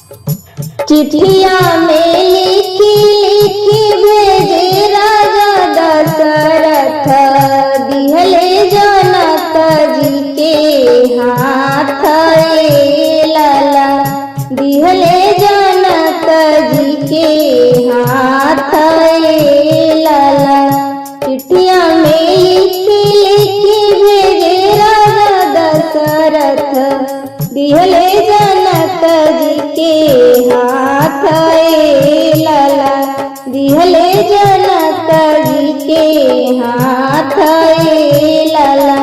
चिट्ठिया में लिखी लिखी भेजे राजा दशरथ, दिहले जनक जी के हाथ लाला, दिहले जनक जी के हाथ लाला। चिट्ठिया में लिखी लिखी भेजे राजा दशरथ, दिहले जनक जी के हाथ लाला, दिहले जनक जी के हाथ लाला।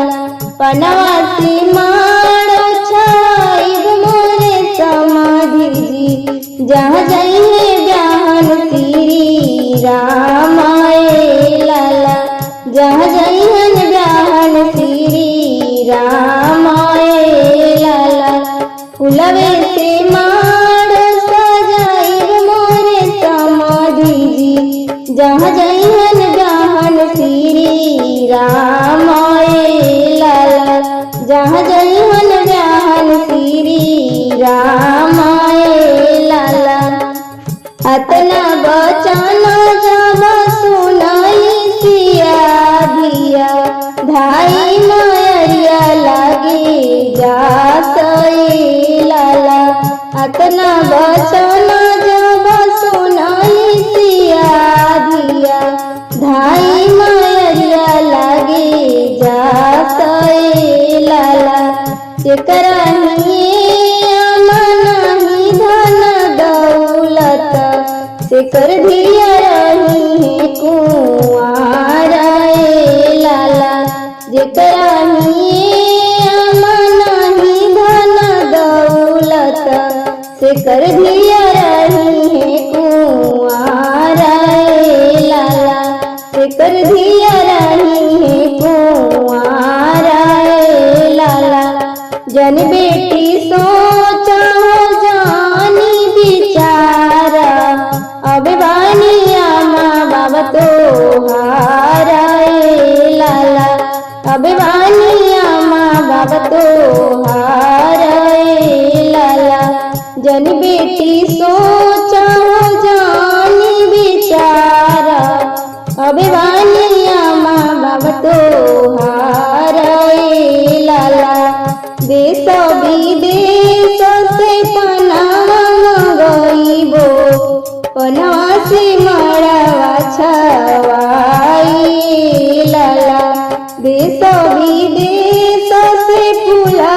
बनवासी मारो छाइब मोरे समाधि जी, जहाँ जाइए ब्याहन श्री राम लाला, जहाँ जाइहन ब्याहन श्री राम लाला। फुलवे से माड़ सजाइब मोरे समाधि जी, जहाँ जाइहन ब्याहन श्री राम लाला, जहाँ जाइहन ब्याहन श्री राम लाला। अतना बचन जब सुनाई सिया धिया, धाई मारिया लागे जात लाला। अतना बचन जब सुनाई सिया धिया, धाई मारिया लागे जात लाला। जेकरा नहीं धन दौलत, सेकर धिया रही है कुंवार लाला। जेकरा नहीं धन दौलत, सेकर धिया रही है कुंवार लाला, सेकर धिया रही है कुंवार लाला। जन बेटी सोचा जानी बिचारा, अब बानिया माँ बाबा तो हारा लाला, अब बानिया माँ बाबा तो हारा लाला। जन बेटी सोचा जानी बिचारा, अब बानिया माँ बाबा तो हारा लाला। देश विदेश से पनाह मंगइबो, पनाह से मड़वा छवाई लाला। देश विदेश से फूलवा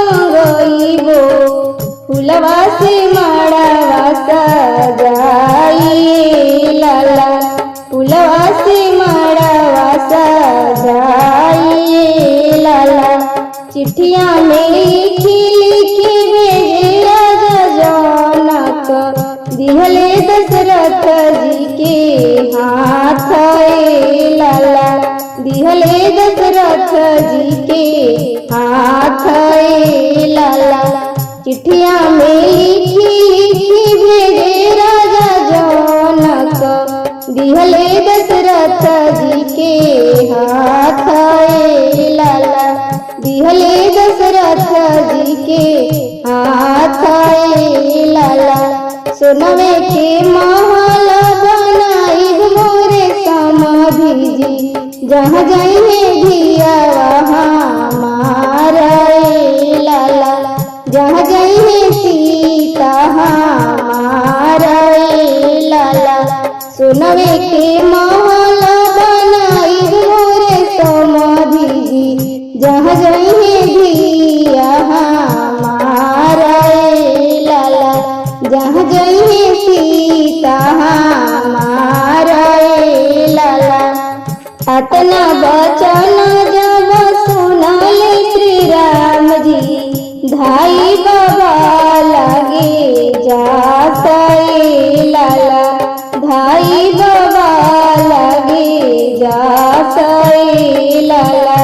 मंगइबो, फूलवा से मड़वा सजाई लाला, फूलवा से मड़वा सजाई लाला। चिट्ठिया में लिखी लिखी भेजे राजा जनक, दिहले दशरथ जी के हाथ लाला, दिहले दशरथ जी के हाथ लाला। चिट्ठिया में लिखी लिखी भेजे राजा जनक, दिहले दशरथ जी के हाथ लाला, दिहले दशरथ जी के हाथ लाला। सोनवे के महल बनाइब मोरे समाधि जी, जहाँ जाइए धिया वहाँ मारा लाला, जहाँ जाइए सीता मारा लाला। सोनवे के महल बनाइब मोरे समाधि जी, जहाँ जाइए धिया मारा लाला, जहाँ जाइए सीता मारा लाला। अतना बचन जब सुनले श्री राम जी, धाई बाबा लागे जात लाला, धाई बाबा लागे जात लाला।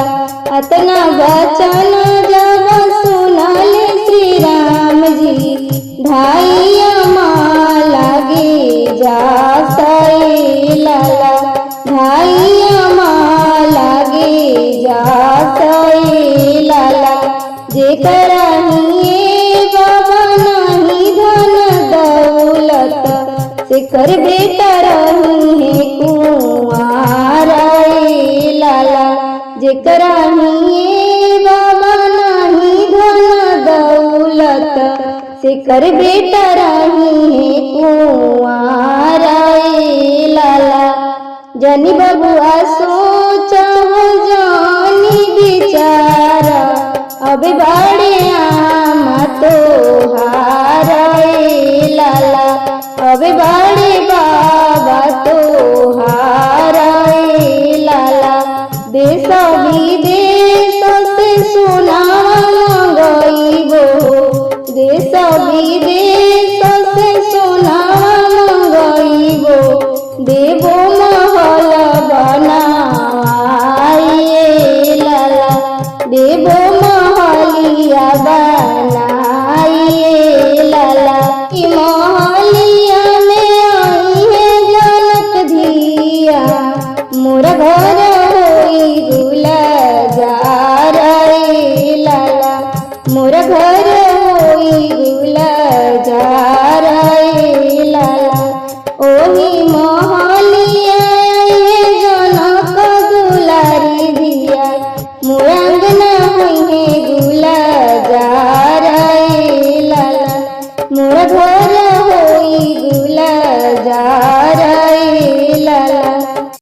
अतना बचन जब सुनले श्री राम जी, धाइया माँ लागे जात लाला, धाइया माँ लागे जात लाला। जेकरा बाबा नहीं धन कर बेटा रही है कुंवारा ए लाला जेकरा ही बाबा नहीं धन दौलत से कर बेटा रही है कुंवारा ए लाला जनी बबुआ सोचा हो जानी बिचारा अब बड़े आमा तो